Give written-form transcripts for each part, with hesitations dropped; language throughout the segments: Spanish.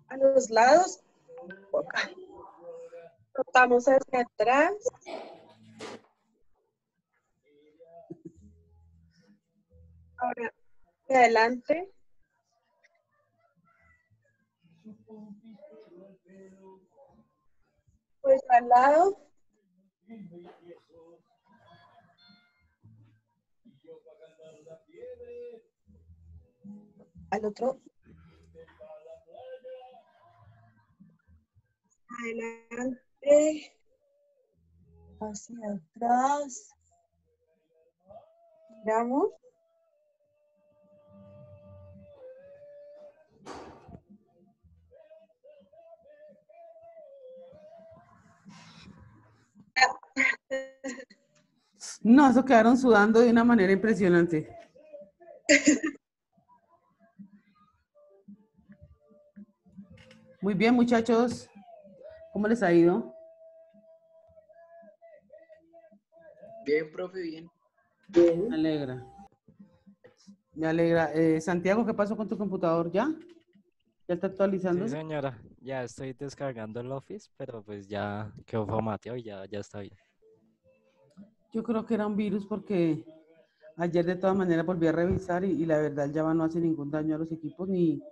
a los lados, rotamos hacia atrás, ahora hacia adelante, pues al lado, al otro, adelante, hacia atrás, giramos, No, eso quedaron sudando de una manera impresionante. Muy bien, muchachos. ¿Cómo les ha ido? Bien, profe, bien. Me alegra. Me alegra. Santiago, ¿qué pasó con tu computador? ¿Ya? ¿Ya está actualizando? Sí, señora, ya estoy descargando el Office, pero pues ya quedó formateado y ya está bien. Yo creo que era un virus porque ayer de todas maneras volví a revisar y la verdad el Java no hace ningún daño a los equipos ni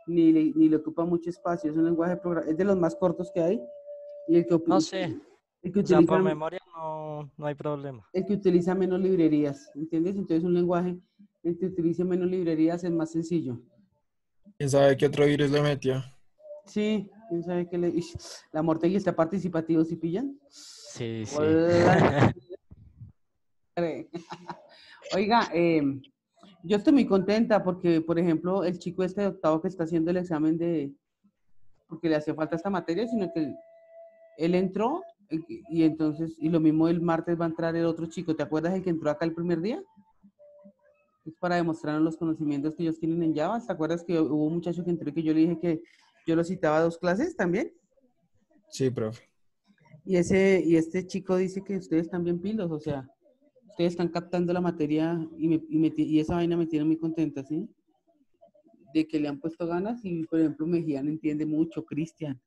le ocupa mucho espacio. Es un lenguaje es de los más cortos que hay y No sé, el que o sea, por utiliza, memoria no hay problema. el que utiliza menos librerías, ¿entiendes? Entonces un lenguaje el que utilice menos librerías es más sencillo. ¿Quién sabe qué otro virus le metió? Sí, quién sabe qué le... Ish, la Mortegui está participativo, ¿sí pillan? Sí, sí. Hola. Oiga, yo estoy muy contenta porque, por ejemplo, el chico este de octavo que está haciendo el examen porque le hacía falta esta materia, sino que él entró y entonces, y lo mismo el martes va a entrar el otro chico. ¿Te acuerdas el que entró acá el primer día? Es para demostrarnos los conocimientos que ellos tienen en Java. ¿Te acuerdas que hubo un muchacho que entró y que yo le dije que yo lo citaba a 2 clases también? Sí, profe. Y este chico dice que ustedes están bien pilos, o sea, ustedes están captando la materia y esa vaina me tiene muy contenta, ¿sí? De que le han puesto ganas y, por ejemplo, Mejía no entiende mucho, Cristian,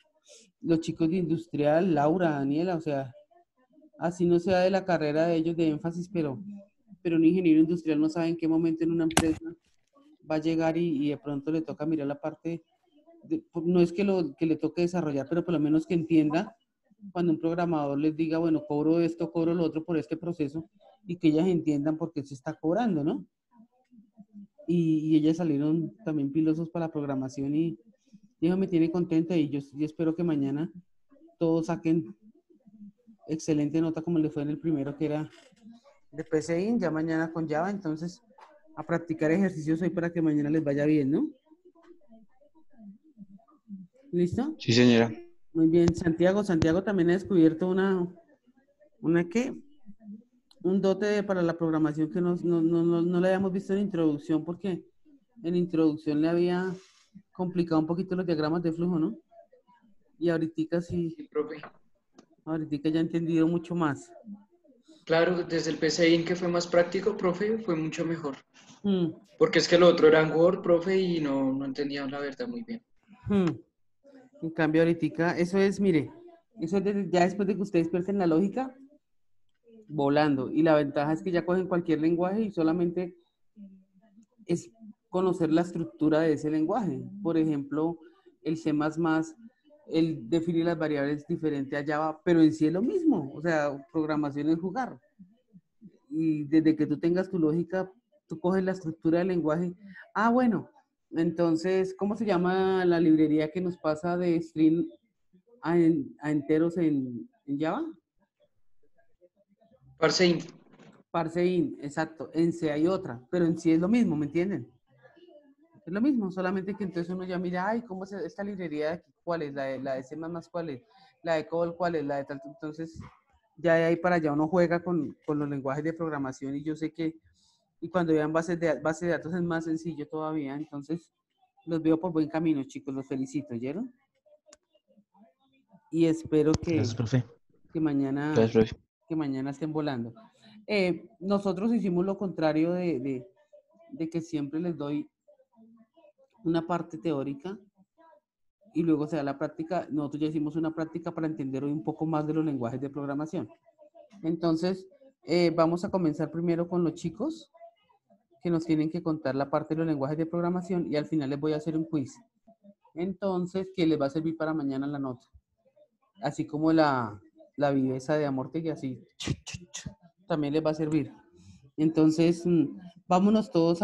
los chicos de industrial, Laura, Daniela, o sea, así no sea de la carrera de ellos de énfasis, pero un ingeniero industrial no sabe en qué momento en una empresa va a llegar y de pronto le toca mirar la parte, no es que le toque desarrollar, pero por lo menos que entienda cuando un programador les diga, bueno, cobro esto, cobro lo otro por este proceso y que ellas entiendan por qué se está cobrando, ¿no? Y ellas salieron también pilosos para la programación y eso me tiene contenta y yo espero que mañana todos saquen excelente nota como le fue en el primero que era de PCIN, ya mañana con Java, entonces a practicar ejercicios hoy para que mañana les vaya bien, ¿no? ¿Listo? Sí, señora. Muy bien, Santiago también ha descubierto ¿una qué? Un dote para la programación que no le habíamos visto en introducción porque en introducción le había complicado un poquito los diagramas de flujo, ¿no? Y ahorita sí, Sí, profe. ahorita ya he entendido mucho más. Claro, desde el PCIN que fue más práctico, profe, fue mucho mejor. Hmm, Porque es que lo otro era en Word, profe, y no entendía la verdad muy bien. hmm. En cambio ahorita, eso es, mire, eso es ya después de que ustedes pierden la lógica, volando. Y la ventaja es que ya cogen cualquier lenguaje y solamente es conocer la estructura de ese lenguaje. Por ejemplo, el C++, el definir las variables diferente a Java, pero en sí es lo mismo. O sea, programación es jugar. Y desde que tú tengas tu lógica, tú coges la estructura del lenguaje. Ah, bueno, entonces, ¿cómo se llama la librería que nos pasa de string a enteros en Java? Parsein. Parsein, exacto. En C hay otra, pero en sí es lo mismo, ¿me entienden? Es lo mismo, solamente que entonces uno ya mira, ay, ¿cómo es esta librería de aquí? ¿Cuál es? La de C++, ¿cuál es? La de COBOL, ¿cuál es? La de tal. Entonces, ya de ahí para allá uno juega con los lenguajes de programación y yo sé que, y cuando vean base de datos es más sencillo todavía. Entonces, los veo por buen camino, chicos, los felicito, ¿oyeron? Y espero Gracias, profe. que mañana, Gracias, profe. que mañana estén volando. Nosotros hicimos lo contrario de que siempre les doy una parte teórica y luego se da la práctica. Nosotros ya hicimos una práctica para entender hoy un poco más de los lenguajes de programación. Entonces, vamos a comenzar primero con los chicos, que nos tienen que contar la parte de los lenguajes de programación y al final les voy a hacer un quiz. Entonces, que les va a servir para mañana la nota. Así como la viveza de Amortegui, así también les va a servir. Entonces, vámonos todos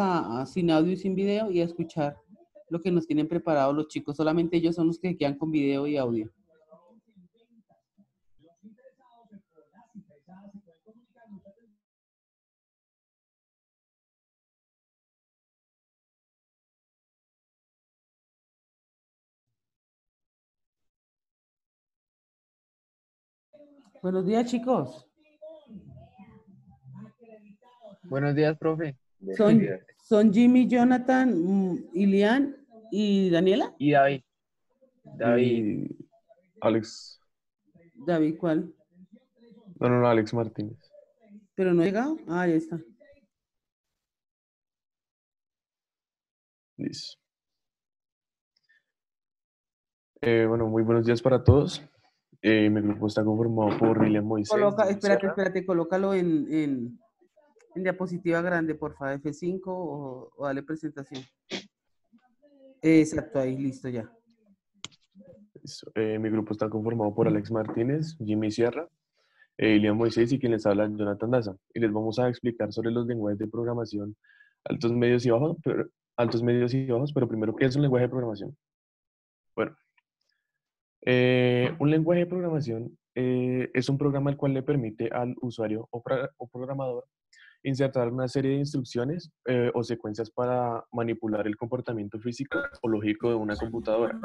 sin audio y sin video y a escuchar lo que nos tienen preparado los chicos. Solamente ellos son los que quedan con video y audio. Buenos días, chicos. Buenos días, profe. Son Jimmy, Jonathan, Ilian y Daniela. Y David. David. Y Alex. David, ¿cuál? No, Alex Martínez. ¿Pero no ha llegado? Ah, ya está. Listo. Bueno, muy buenos días para todos. Mi grupo está conformado por William Moisés. Espérate, colócalo en diapositiva grande, por favor, F5 o dale presentación. Exacto, ahí, listo ya. Listo. Mi grupo está conformado por Alex Martínez, Jimmy Sierra, William Moisés y quien les habla, Jonathan Daza. Y les vamos a explicar sobre los lenguajes de programación altos, medios y bajos, pero primero, ¿qué es un lenguaje de programación? Bueno, un lenguaje de programación es un programa el cual le permite al usuario o programador insertar una serie de instrucciones o secuencias para manipular el comportamiento físico o lógico de una computadora.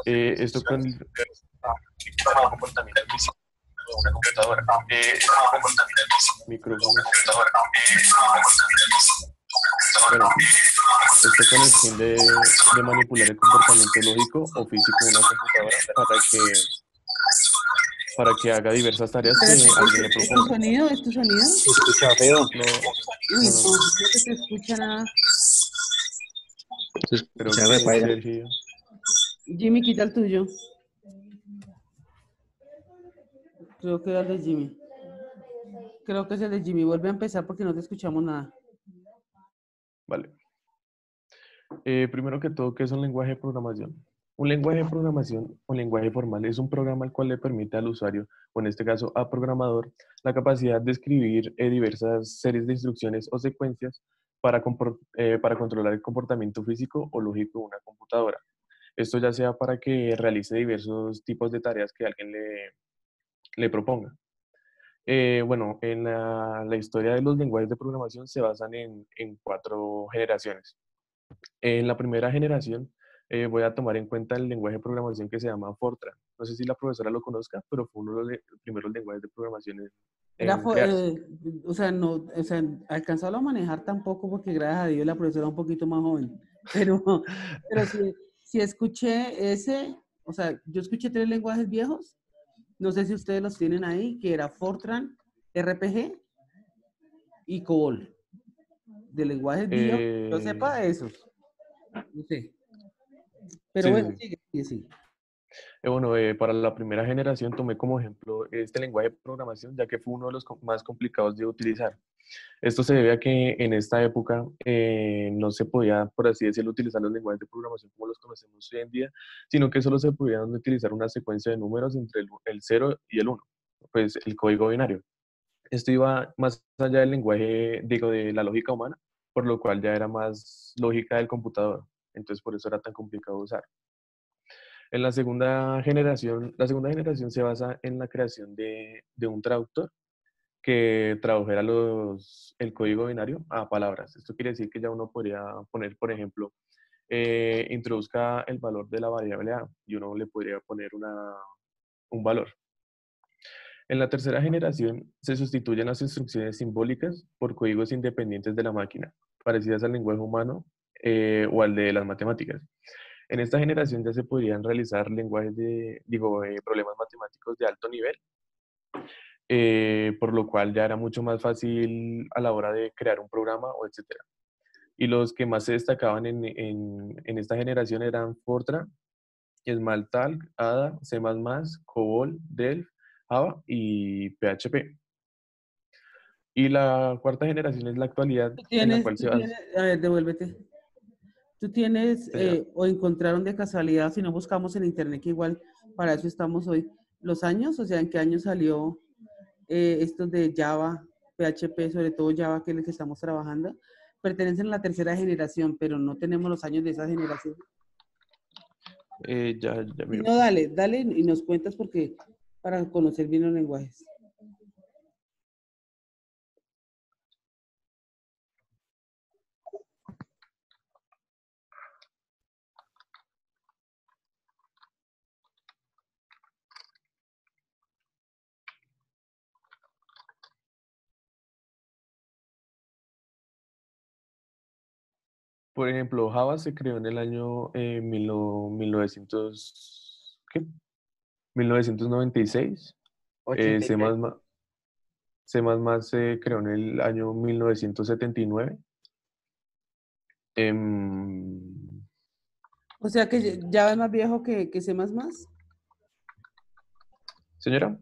Esto con el comportamiento físico de una computadora. Micrófono. Bueno, esto con el fin de manipular el comportamiento lógico o físico de una computadora para que haga diversas tareas que alguien le proponga. ¿Es tu sonido? ¿Se escucha feo? No se te escucha nada. Creo que es Sergio. Jimmy, quita el tuyo. Creo que era el de Jimmy. Creo que es el de Jimmy. Vuelve a empezar porque no te escuchamos nada. Vale. Primero que todo, ¿qué es un lenguaje de programación? Un lenguaje de programación o lenguaje formal es un programa el cual le permite al usuario, o en este caso al programador, la capacidad de escribir diversas series de instrucciones o secuencias para controlar el comportamiento físico o lógico de una computadora. Esto ya sea para que realice diversos tipos de tareas que alguien le proponga. Bueno, en la historia de los lenguajes de programación se basan en 4 generaciones. En la primera generación voy a tomar en cuenta el lenguaje de programación que se llama Fortran. No sé si la profesora lo conozca, pero fue uno de los primeros lenguajes de programación en crearse. Alcanzarlo a manejar tampoco porque gracias a Dios la profesora es un poquito más joven. Pero si escuché o sea, yo escuché 3 lenguajes viejos. No sé si ustedes los tienen ahí, que era Fortran, RPG y COBOL. De lenguajes viejos, yo sepa esos. No sé. Pero Sí, bueno, sí. sí. Bueno, para la primera generación tomé como ejemplo este lenguaje de programación, ya que fue uno de los más complicados de utilizar. Esto se debe a que en esta época no se podía, por así decirlo, utilizar los lenguajes de programación como los conocemos hoy en día, sino que solo se podían utilizar una secuencia de números entre el 0 y el 1, pues el código binario. Esto iba más allá del lenguaje, digo, de la lógica humana, por lo cual ya era más lógica del computador. Entonces, por eso era tan complicado de usar. En la segunda generación se basa en la creación de un traductor que tradujera el código binario a palabras. Esto quiere decir que ya uno podría poner, por ejemplo, introduzca el valor de la variable A y uno le podría poner un valor. En la tercera generación se sustituyen las instrucciones simbólicas por códigos independientes de la máquina, parecidas al lenguaje humano o al de las matemáticas. En esta generación ya se podrían realizar problemas matemáticos de alto nivel, por lo cual ya era mucho más fácil a la hora de crear un programa o etcétera. Y los que más se destacaban en esta generación eran Fortran, Smalltalk, Ada, C++, COBOL, Delphi, Java y PHP. Y la cuarta generación es la actualidad en la cual se basa. A ver, devuélvete. Tú tienes, Señora. o encontraron de casualidad, si no buscamos en internet, que igual para eso estamos hoy, los años, o sea, en qué año salió estos de Java, PHP, sobre todo Java, que es el que estamos trabajando, pertenecen a la tercera generación, pero no tenemos los años de esa generación. Ya Si miro. no, dale y nos cuentas porque para conocer bien los lenguajes. Por ejemplo, Java se creó en el año 1900, ¿qué? 1996. C++, 83. C++ se creó en el año 1979. O sea que Java es más viejo que C++. Señora,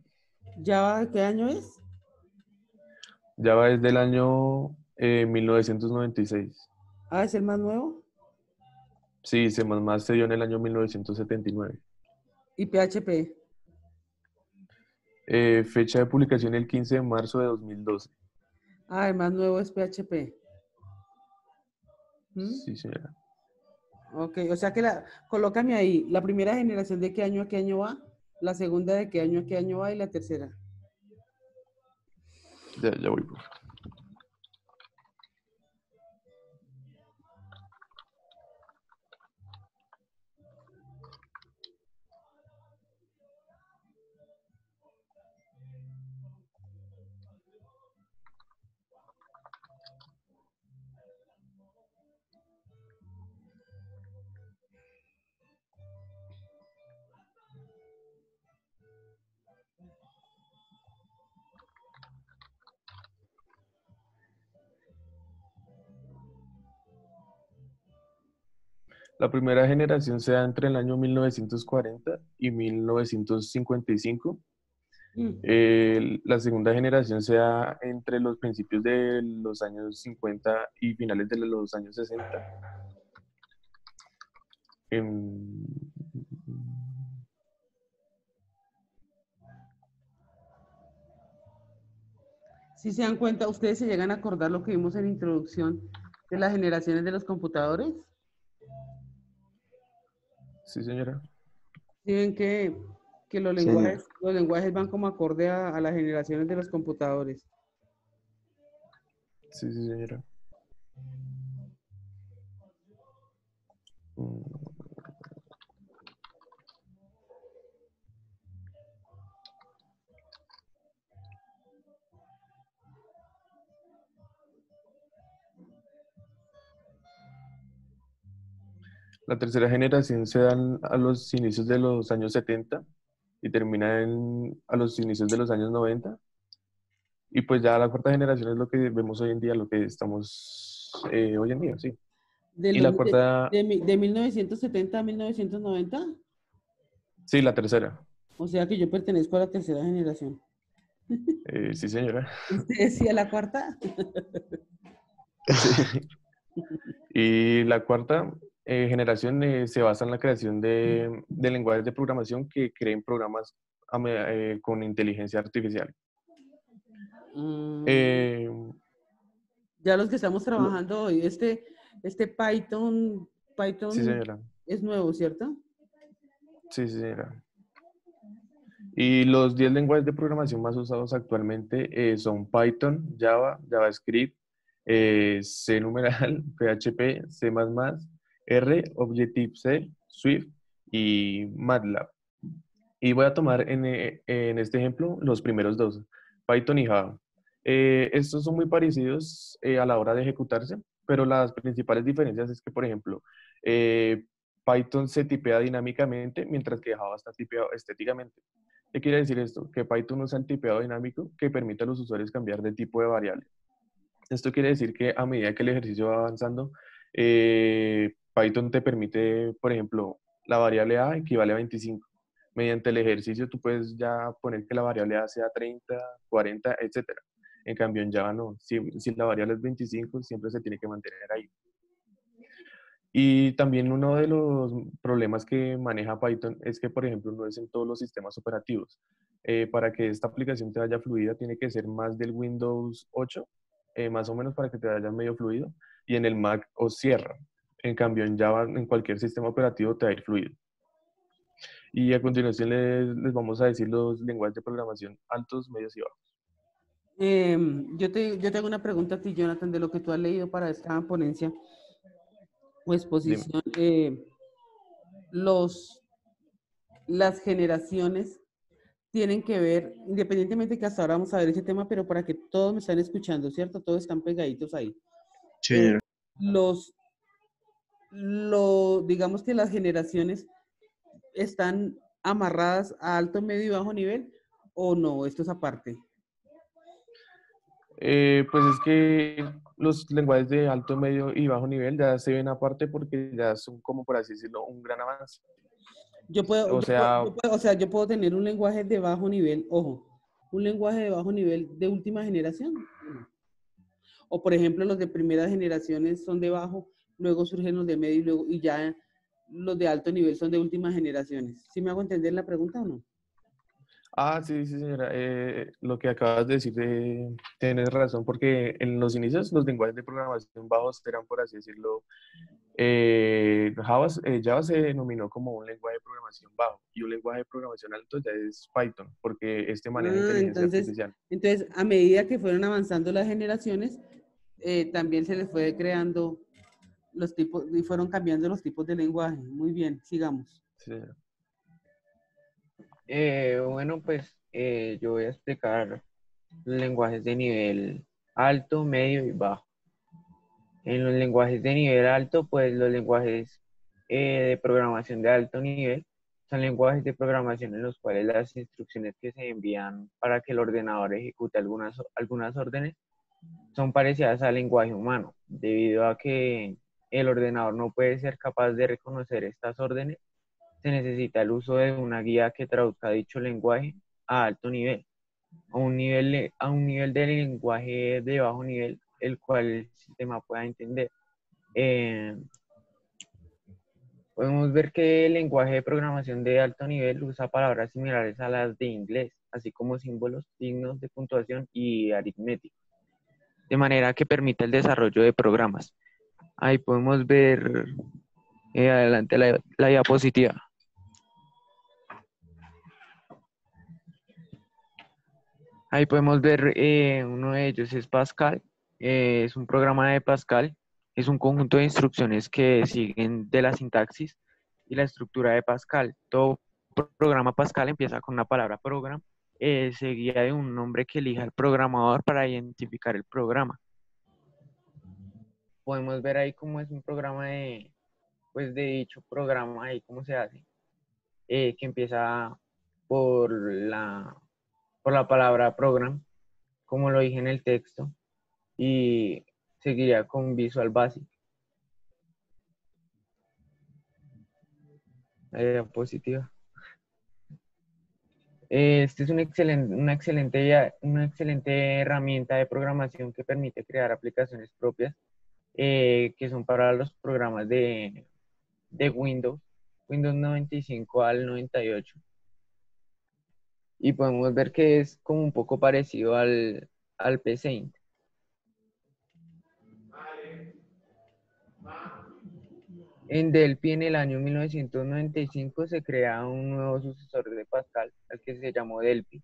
¿Java de qué año es? Java es del año 1996. Ah, es el más nuevo. Sí, C++ se dio en el año 1979. Y PHP. Fecha de publicación el 15 de marzo de 2012. Ah, el más nuevo es PHP. ¿Mm? Sí, señora. Ok, o sea que colócame ahí. ¿La primera generación de qué año a qué año va? ¿La segunda de qué año a qué año va? Y la tercera. Ya voy. Profe. La primera generación se da entre el año 1940 y 1955. Mm. La segunda generación se da entre los principios de los años 50 y finales de los años 60. Em, Si se dan cuenta, ustedes se llegan a acordar lo que vimos en introducción de las generaciones de los computadores. Sí, señora. ¿Sí ven que los lenguajes van como acorde a las generaciones de los computadores? Sí, sí, señora. Mm, La tercera generación se da a los inicios de los años 70 y termina a los inicios de los años 90. Y pues ya la cuarta generación es lo que vemos hoy en día, lo que estamos hoy en día, sí. Del Y la 2000 cuarta, de 1970 a 1990. sí, la tercera. O sea que yo pertenezco a la tercera generación. Sí, señora. ¿Usted decía la cuarta? Sí. Y la cuarta generación se basa en la creación de lenguajes de programación que creen programas con inteligencia artificial. Mm, Eh, ya los que estamos lo- trabajando hoy, este Python sí, señora. es nuevo, ¿cierto? Sí, sí, señora. Y los 10 lenguajes de programación más usados actualmente son Python, Java, JavaScript, C numeral, PHP, C++, R, Objective-C, Swift y MATLAB. Y voy a tomar en este ejemplo los primeros dos, Python y Java. Estos son muy parecidos a la hora de ejecutarse, pero las principales diferencias es que, por ejemplo, Python se tipea dinámicamente, mientras que Java está tipeado estéticamente. ¿Qué quiere decir esto? Que Python usa el tipeado dinámico que permite a los usuarios cambiar de tipo de variable. Esto quiere decir que a medida que el ejercicio va avanzando, Python te permite, por ejemplo, la variable A equivale a 25. Mediante el ejercicio tú puedes ya poner que la variable A sea 30, 40, etcétera. En cambio, en Java no. Si la variable es 25, siempre se tiene que mantener ahí. Y también uno de los problemas que maneja Python es que, por ejemplo, no es en todos los sistemas operativos. Para que esta aplicación te vaya fluida, tiene que ser más del Windows 8, más o menos para que te vaya medio fluido. Y en el Mac os cierra. En cambio, en Java, en cualquier sistema operativo te va a ir fluido. Y a continuación les vamos a decir los lenguajes de programación altos, medios y bajos. Yo te hago una pregunta a ti, Jonathan, de lo que tú has leído para esta ponencia o exposición. Las generaciones tienen que ver, independientemente que hasta ahora vamos a ver ese tema, pero para que todos me están escuchando, ¿cierto? Todos están pegaditos ahí. Sí. Digamos que las generaciones están amarradas a alto, medio y bajo nivel, ¿o no? Esto es aparte. Pues es que los lenguajes de alto, medio y bajo nivel ya se ven aparte porque ya son como, por así decirlo, un gran avance. Yo puedo tener un lenguaje de bajo nivel, ojo, un lenguaje de bajo nivel de última generación. O por ejemplo, los de primeras generaciones son de bajo, luego surgen los de medio y ya los de alto nivel son de últimas generaciones. ¿Sí me hago entender la pregunta o no? Sí, señora. Lo que acabas de decir, tienes razón, porque en los inicios los lenguajes de programación bajos eran, por así decirlo, Java se denominó como un lenguaje de programación bajo y un lenguaje de programación alto ya es Python, porque este maneja inteligencia artificial. Entonces, a medida que fueron avanzando las generaciones, también se les fue creando los tipos y fueron cambiando los tipos de lenguaje. Muy bien, sigamos. Sí, señora. Bueno, pues yo voy a explicar lenguajes de nivel alto, medio y bajo. En los lenguajes de nivel alto, pues los lenguajes de programación de alto nivel son lenguajes de programación en los cuales las instrucciones que se envían para que el ordenador ejecute algunas órdenes son parecidas al lenguaje humano, debido a que el ordenador no puede ser capaz de reconocer estas órdenes. Se necesita el uso de una guía que traduzca dicho lenguaje a alto nivel, a un nivel de lenguaje de bajo nivel, el cual el sistema pueda entender. Podemos ver que el lenguaje de programación de alto nivel usa palabras similares a las de inglés, así como símbolos, signos de puntuación y aritmética, de manera que permite el desarrollo de programas. Ahí podemos ver adelante la diapositiva. Ahí podemos ver uno de ellos es Pascal. Es un programa de Pascal. Es un conjunto de instrucciones que siguen de la sintaxis y la estructura de Pascal. Todo programa Pascal empieza con una palabra program, seguida de un nombre que elija el programador para identificar el programa. Podemos ver ahí cómo es un programa de dicho programa, ahí cómo se hace, que empieza por la palabra program, como lo dije en el texto, y seguiría con Visual Basic. La diapositiva. Este es una excelente herramienta de programación que permite crear aplicaciones propias que son para los programas de Windows 95 al 98. Y podemos ver que es como un poco parecido al PCInt. En Delphi, en el año 1995, se crea un nuevo sucesor de Pascal, el que se llamó Delphi,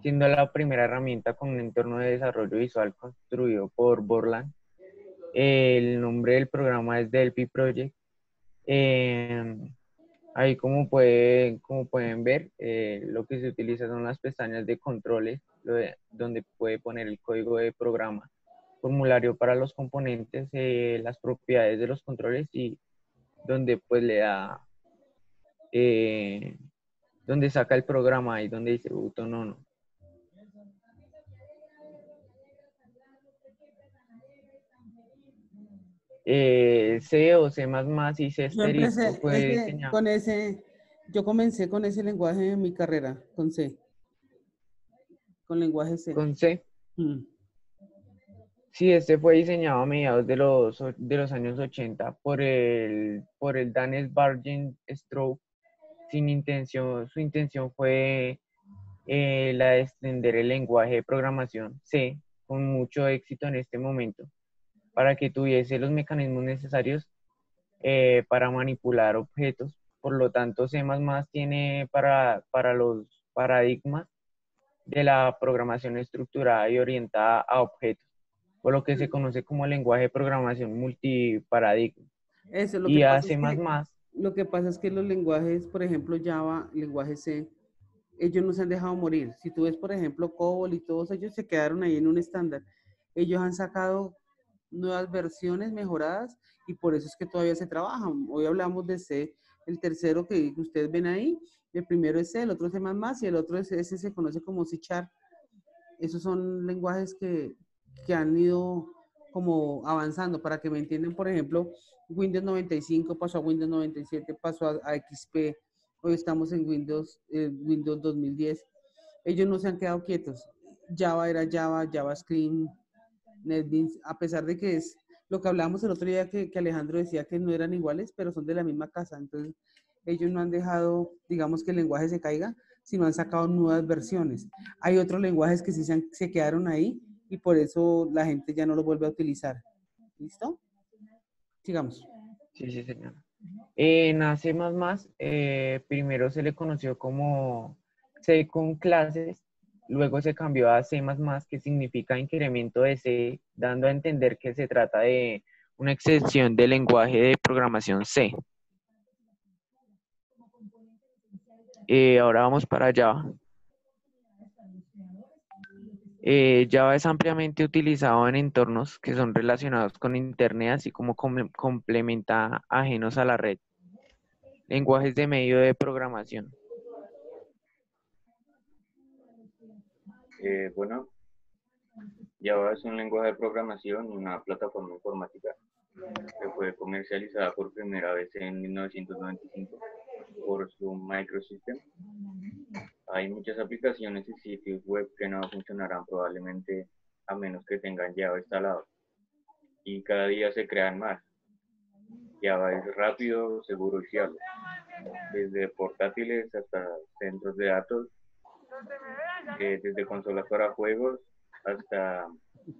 siendo la primera herramienta con un entorno de desarrollo visual construido por Borland. El nombre del programa es Delphi Project. Ahí como pueden ver, lo que se utiliza son las pestañas de controles, donde puede poner el código de programa, formulario para los componentes, las propiedades de los controles y donde pues le da, donde saca el programa y donde dice botón o no. C o C++ y C Yo asterisco empecé fue diseñado yo comencé con ese lenguaje en mi carrera, con C, con lenguaje C. con C. Mm. Sí, este fue diseñado a mediados de los años 80 por el Daniel Bargen Stroh. Su intención fue la de extender el lenguaje de programación C con mucho éxito en este momento, para que tuviese los mecanismos necesarios para manipular objetos. Por lo tanto, C++ tiene para los paradigmas de la programación estructurada y orientada a objetos, por lo que se conoce como lenguaje de programación multiparadigma. Eso, Y a C++, lo que pasa es que los lenguajes, por ejemplo, Java, lenguaje C, ellos no se han dejado morir. Si tú ves, por ejemplo, COBOL y todos ellos se quedaron ahí en un estándar. Ellos han sacado nuevas versiones mejoradas y por eso es que todavía se trabajan. Hoy hablamos de C, el tercero que ustedes ven ahí, el primero es C, el otro es C++ y el otro es ese se conoce como C#. Esos son lenguajes que han ido como avanzando. Para que me entiendan, por ejemplo, Windows 95 pasó a Windows 97, pasó a XP, hoy estamos en Windows 2010. Ellos no se han quedado quietos. Java era Java, JavaScript, NetBeans, a pesar de que es lo que hablábamos el otro día que Alejandro decía que no eran iguales, pero son de la misma casa. Entonces, ellos no han dejado, digamos, que el lenguaje se caiga, sino han sacado nuevas versiones. Hay otros lenguajes que sí se quedaron ahí y por eso la gente ya no los vuelve a utilizar. ¿Listo? Sigamos. sí, sí, señor. En A++, primero se le conoció como C con clases, luego se cambió a C++, que significa incremento de C, dando a entender que se trata de una extensión del lenguaje de programación C. Ahora vamos para Java. Java es ampliamente utilizado en entornos que son relacionados con Internet, así como complementa ajenos a la red. Lenguajes de medio de programación. Bueno, Java es un lenguaje de programación y una plataforma informática que fue comercializada por primera vez en 1995 por su Microsystem. Hay muchas aplicaciones y sitios web que no funcionarán probablemente a menos que tengan Java instalado. Y cada día se crean más. Java es rápido, seguro y fiable. Desde portátiles hasta centros de datos, desde consolas para juegos hasta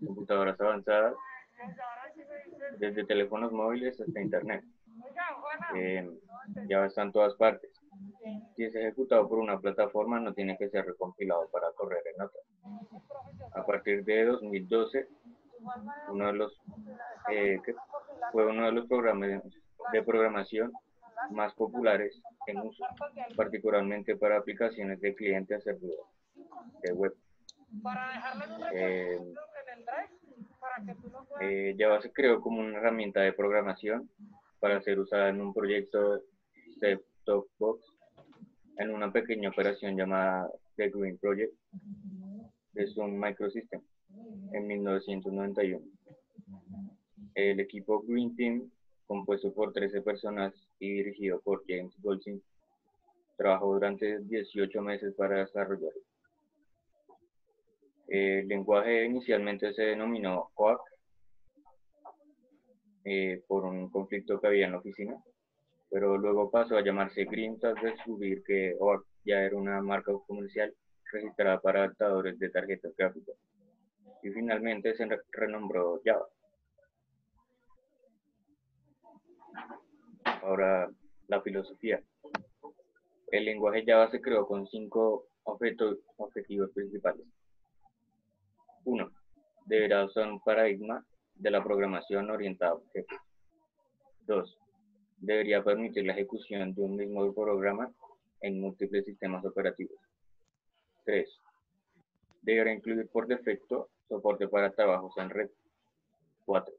computadoras avanzadas, desde teléfonos móviles hasta internet. Java está en todas partes. Si es ejecutado por una plataforma, no tiene que ser recompilado para correr en otra. A partir de 2012, fue uno de los programas de programación más populares en uso, particularmente para aplicaciones de cliente a servidor de web. Java se creó como una herramienta de programación para ser usada en un proyecto set-top box en una pequeña operación llamada The Green Project de Sun Microsystem en 1991. El equipo Green Team, compuesto por 13 personas y dirigido por James Goldsmith, trabajó durante 18 meses para desarrollarlo. El lenguaje inicialmente se denominó OAK por un conflicto que había en la oficina, pero luego pasó a llamarse Green tras descubrir que OAK ya era una marca comercial registrada para adaptadores de tarjetas gráficas, y finalmente se renombró Java. Ahora, la filosofía. El lenguaje Java se creó con 5 objetivos principales. 1. Deberá usar un paradigma de la programación orientada a objetos. 2. Debería permitir la ejecución de un mismo programa en múltiples sistemas operativos. 3. Deberá incluir por defecto soporte para trabajos en red. 4.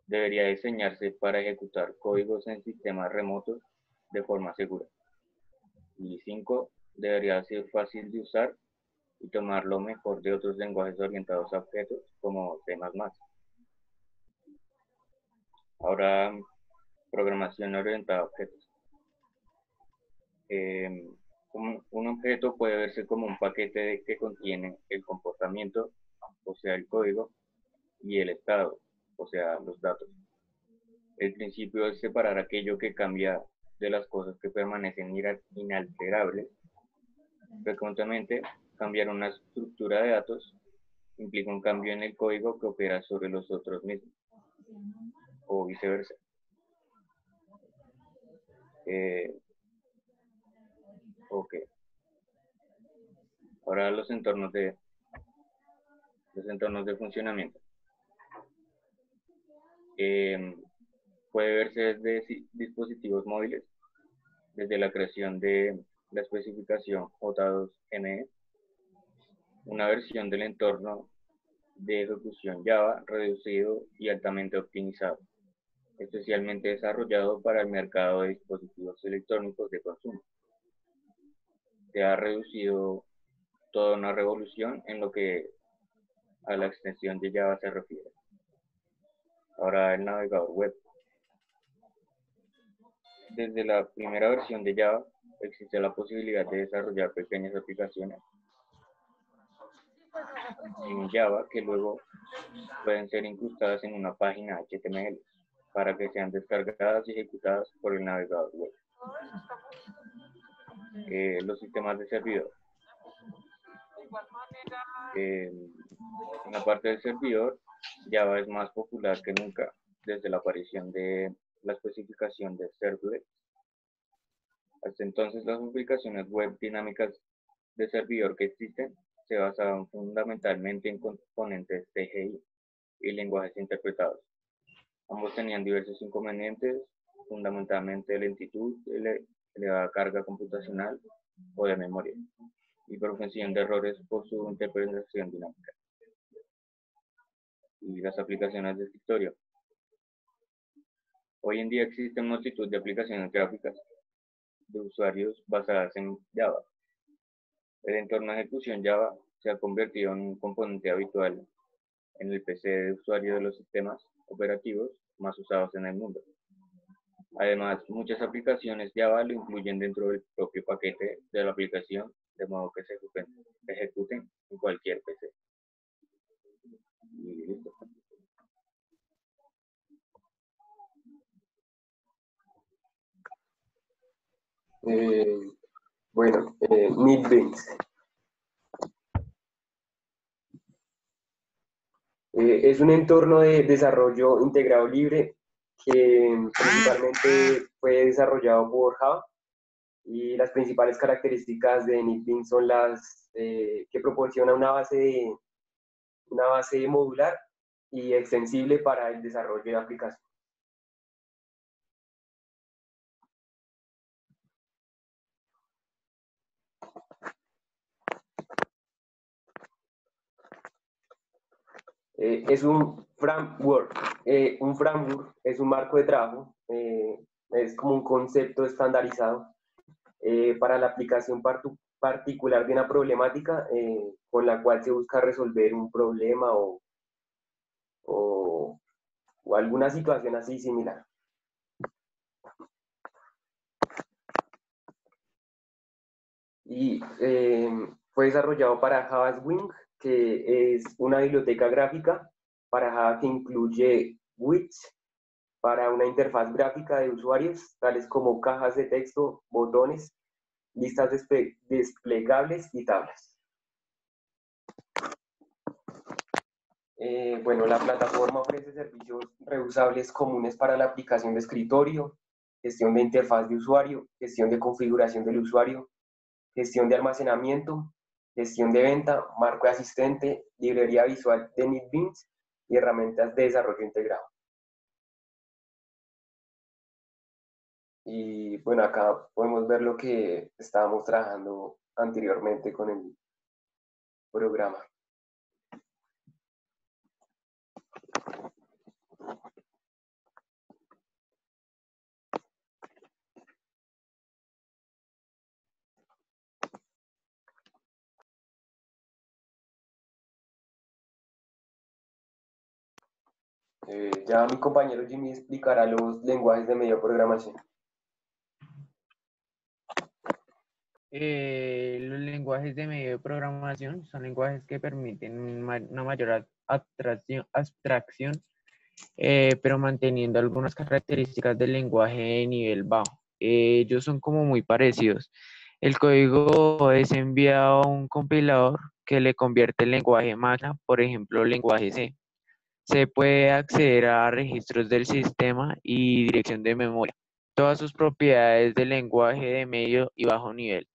Debería diseñarse para ejecutar códigos en sistemas remotos de forma segura. Y 5. Debería ser fácil de usar y tomar lo mejor de otros lenguajes orientados a objetos como C++. Ahora, programación orientada a objetos. Un objeto puede verse como un paquete que contiene el comportamiento, o sea, el código, y el estado, o sea, los datos. El principio es separar aquello que cambia de las cosas que permanecen inalterables. Frecuentemente, cambiar una estructura de datos implica un cambio en el código que opera sobre los otros mismos, o viceversa. Ok. Ahora los entornos de funcionamiento. Puede verse desde dispositivos móviles, desde la creación de la especificación J2ME, una versión del entorno de ejecución Java reducido y altamente optimizado, especialmente desarrollado para el mercado de dispositivos electrónicos de consumo. Se ha reducido toda una revolución en lo que a la extensión de Java se refiere. Ahora el navegador web. Desde la primera versión de Java existe la posibilidad de desarrollar pequeñas aplicaciones en Java que luego pueden ser incrustadas en una página HTML para que sean descargadas y ejecutadas por el navegador web. Los sistemas de servidor. En la parte del servidor, Java es más popular que nunca desde la aparición de la especificación de Servlet. Hasta entonces, las aplicaciones web dinámicas de servidor que existen se basaban fundamentalmente en componentes TGI y lenguajes interpretados. Ambos tenían diversos inconvenientes, fundamentalmente lentitud, elevada carga computacional o de memoria, y propensión de errores por su interpretación dinámica. Y las aplicaciones de escritorio. Hoy en día existen multitud de aplicaciones gráficas de usuarios basadas en Java. El entorno de ejecución Java se ha convertido en un componente habitual en el PC de usuario de los sistemas operativos más usados en el mundo. Además, muchas aplicaciones Java lo incluyen dentro del propio paquete de la aplicación, de modo que se ejecuten en cualquier PC. Y listo. Bueno, NetBeans. Es un entorno de desarrollo integrado libre que principalmente fue desarrollado por Java, y las principales características de NetBeans son las que proporciona una base modular y extensible para el desarrollo de aplicaciones. Es un framework. Un framework es un marco de trabajo, es como un concepto estandarizado para la aplicación particular de una problemática con la cual se busca resolver un problema o alguna situación así similar. Y fue desarrollado para Java Swing, que es una biblioteca gráfica para Java que incluye widgets para una interfaz gráfica de usuarios, tales como cajas de texto, botones, listas desplegables y tablas. Bueno, la plataforma ofrece servicios reusables comunes para la aplicación de escritorio, gestión de interfaz de usuario, gestión de configuración del usuario, gestión de almacenamiento, gestión de venta, marco de asistente, librería visual de NetBeans y herramientas de desarrollo integrado. Y bueno, acá podemos ver lo que estábamos trabajando anteriormente con el programa. Ya mi compañero Jimmy explicará los lenguajes de medio programación. Los lenguajes de medio de programación son lenguajes que permiten una mayor abstracción, pero manteniendo algunas características del lenguaje de nivel bajo. Ellos son como muy parecidos. El código es enviado a un compilador que le convierte el lenguaje máquina, por ejemplo, el lenguaje C. Se puede acceder a registros del sistema y dirección de memoria, todas sus propiedades del lenguaje de medio y bajo nivel.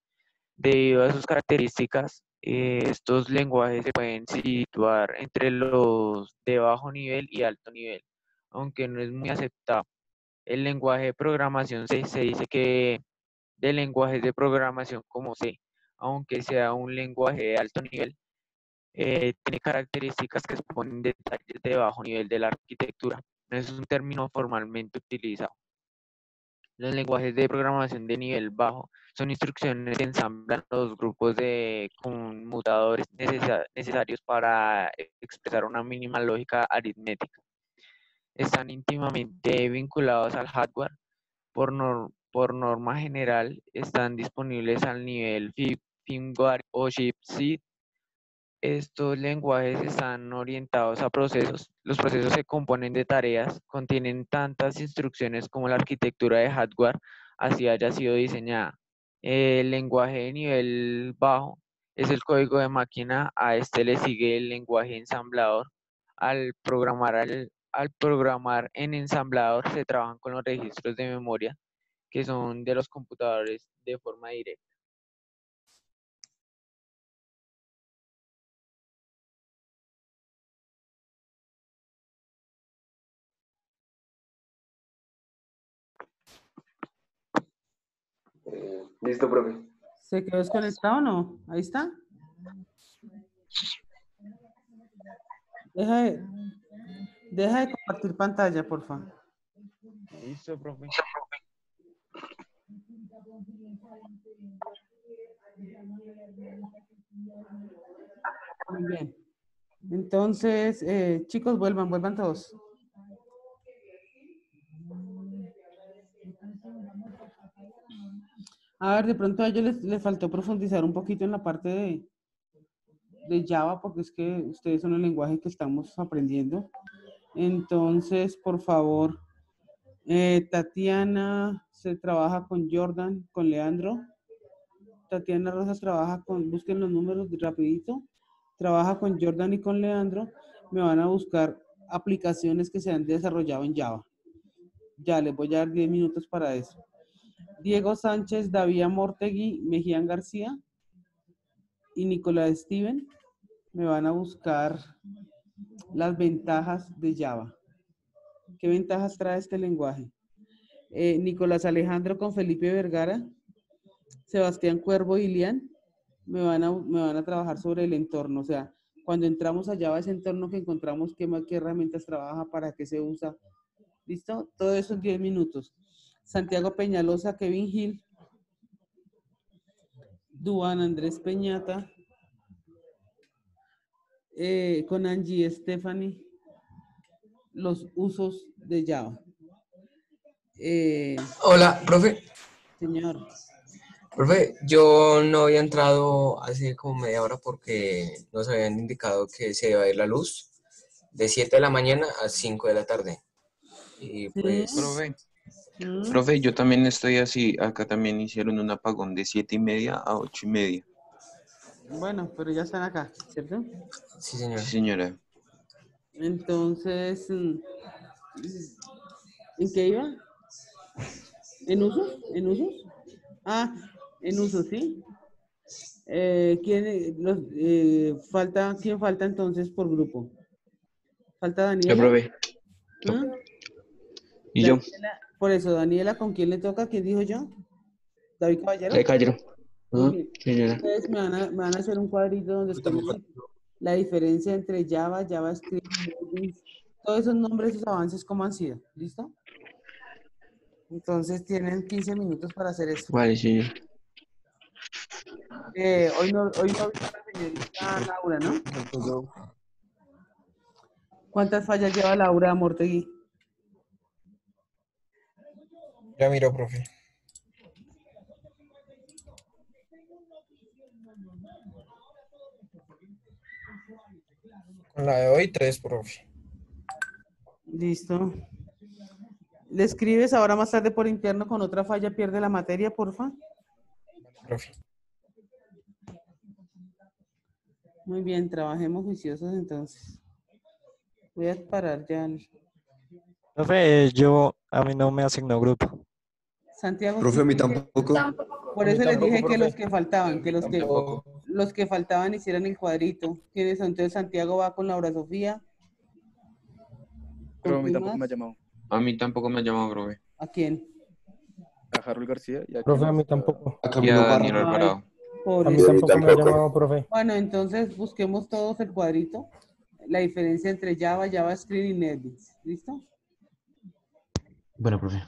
Debido a sus características, estos lenguajes se pueden situar entre los de bajo nivel y alto nivel, aunque no es muy aceptado. El lenguaje de programación C se dice que de lenguajes de programación como C, aunque sea un lenguaje de alto nivel, tiene características que suponen detalles de bajo nivel de la arquitectura. No es un término formalmente utilizado. Los lenguajes de programación de nivel bajo son instrucciones que ensamblan los grupos de conmutadores necesarios para expresar una mínima lógica aritmética. Están íntimamente vinculados al hardware. Por norma general, están disponibles al nivel firmware o chipset. Estos lenguajes están orientados a procesos. Los procesos se componen de tareas, contienen tantas instrucciones como la arquitectura de hardware así haya sido diseñada. El lenguaje de nivel bajo es el código de máquina, a este le sigue el lenguaje ensamblador. Al programar en ensamblador se trabajan con los registros de memoria que son de los computadores de forma directa. Listo, profe. ¿Se quedó desconectado o no? Ahí está. Deja de compartir pantalla, por favor. Listo, profe. Muy bien. Entonces, chicos, vuelvan todos. A ver, de pronto a ellos les faltó profundizar un poquito en la parte de Java, porque es que ustedes son el lenguaje que estamos aprendiendo. Entonces, por favor, Tatiana se trabaja con Jordan, con Leandro. Tatiana Rosas trabaja con, busquen los números rapidito, trabaja con Jordan y con Leandro. Me van a buscar aplicaciones que se han desarrollado en Java. Ya, les voy a dar 10 minutos para eso. Diego Sánchez, David Mortegui, Mejían García y Nicolás Steven me van a buscar las ventajas de Java. ¿Qué ventajas trae este lenguaje? Nicolás Alejandro con Felipe Vergara, Sebastián Cuervo y Lian me van a trabajar sobre el entorno. O sea, cuando entramos a Java, ese entorno que encontramos, qué herramientas trabaja, para qué se usa. ¿Listo? Todo eso en 10 minutos. Santiago Peñalosa, Kevin Hill, Duan Andrés Peñata, con Angie Stephanie, los usos de Java. Hola, profe. Señor. Profe, yo no había entrado hace como media hora porque nos habían indicado que se iba a ir la luz de 7 de la mañana a 5 de la tarde. Y pues... Profe, yo también estoy así. Acá también hicieron un apagón de 7:30 a 8:30. Bueno, pero ya están acá, ¿cierto? Sí, señora. Sí, señora. Entonces, ¿en qué iba? ¿En usos? ¿En usos? Ah, en usos, ¿sí? ¿Quién falta entonces por grupo? ¿Falta Daniela? Yo, profe. ¿Ah? ¿Y Daniela, yo? por eso, Daniela, ¿con quién le toca? ¿Quién dijo yo? ¿David Caballero? David Caballero. Muy bien. Señora. Ustedes me van a hacer un cuadrito donde escriben la diferencia entre Java, JavaScript, todos esos nombres, esos avances, ¿cómo han sido? ¿Listo? Entonces tienen 15 minutos para hacer eso. Vale, señor. Hoy no vino la señorita Laura, ¿no? ¿Cuántas fallas lleva Laura Mortegui? Ya miro, profe. Con la de hoy, 3, profe. Listo. ¿Le escribes ahora más tarde por interno con otra falla, pierde la materia, porfa? Profe. Muy bien, trabajemos juiciosos entonces. Voy a parar ya. Profe, a mí no me asignó grupo. Santiago. Profe, a mí tampoco. Por A mí eso les tampoco, dije que profe. los que faltaban, que Tampoco. los que faltaban hicieran el cuadrito. ¿Quiénes son? Entonces Santiago va con Laura Sofía. Pero a mí quién tampoco más? me ha llamado. A mí tampoco me ha llamado, profe. ¿A quién? A Harold García y a Profe, a quién mí más? tampoco. A Y Camilo a Daniel Parra. Alvarado. A mí Pobrecito. tampoco me ha llamado, profe. Bueno, entonces busquemos todos el cuadrito. La diferencia entre Java, JavaScript y NetBeans. ¿Listo? Bueno, profe.